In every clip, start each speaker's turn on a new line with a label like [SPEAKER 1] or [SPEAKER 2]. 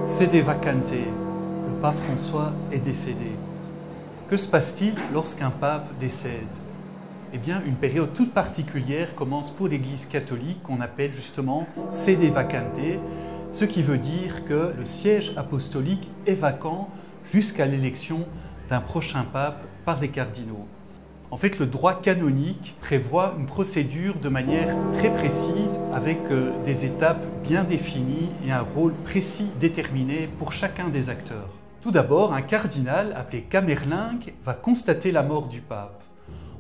[SPEAKER 1] Sede vacante, le pape François est décédé. Que se passe-t-il lorsqu'un pape décède? Eh bien, une période toute particulière commence pour l'Église catholique qu'on appelle justement Sede vacante, ce qui veut dire que le siège apostolique est vacant jusqu'à l'élection d'un prochain pape par les cardinaux. En fait, le droit canonique prévoit une procédure de manière très précise avec des étapes bien définies et un rôle précis déterminé pour chacun des acteurs. Tout d'abord, un cardinal appelé camerlingue va constater la mort du pape.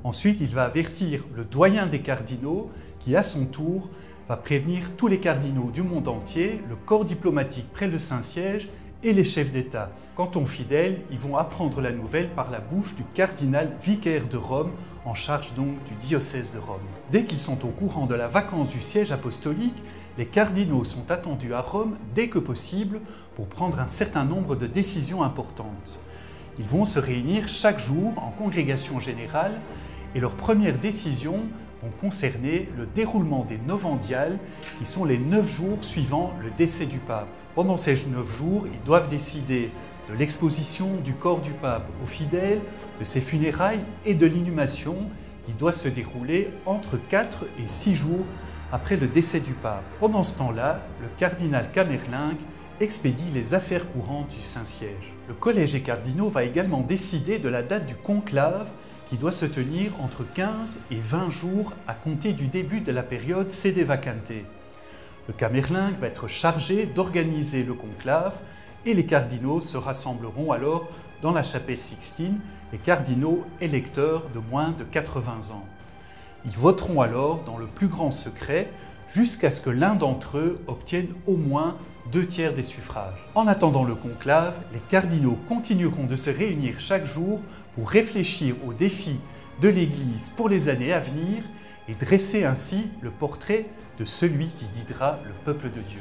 [SPEAKER 1] Ensuite, il va avertir le doyen des cardinaux qui, à son tour, va prévenir tous les cardinaux du monde entier, le corps diplomatique près le Saint-Siège et les chefs d'État. Quant aux fidèles, ils vont apprendre la nouvelle par la bouche du cardinal vicaire de Rome, en charge donc du diocèse de Rome. Dès qu'ils sont au courant de la vacance du siège apostolique, les cardinaux sont attendus à Rome dès que possible pour prendre un certain nombre de décisions importantes. Ils vont se réunir chaque jour en congrégation générale et leurs premières décisions vont concerner le déroulement des novendiales, qui sont les 9 jours suivant le décès du pape. Pendant ces 9 jours, ils doivent décider de l'exposition du corps du pape aux fidèles, de ses funérailles et de l'inhumation qui doit se dérouler entre 4 et 6 jours après le décès du pape. Pendant ce temps-là, le cardinal camerlingue expédie les affaires courantes du Saint-Siège. Le collège des cardinaux va également décider de la date du conclave qui doit se tenir entre 15 et 20 jours à compter du début de la période Sede vacante. Le camerlingue va être chargé d'organiser le conclave et les cardinaux se rassembleront alors dans la chapelle Sixtine, les cardinaux électeurs de moins de 80 ans. Ils voteront alors dans le plus grand secret jusqu'à ce que l'un d'entre eux obtienne au moins 2/3 des suffrages. En attendant le conclave, les cardinaux continueront de se réunir chaque jour pour réfléchir aux défis de l'Église pour les années à venir et dresser ainsi le portrait de celui qui guidera le peuple de Dieu.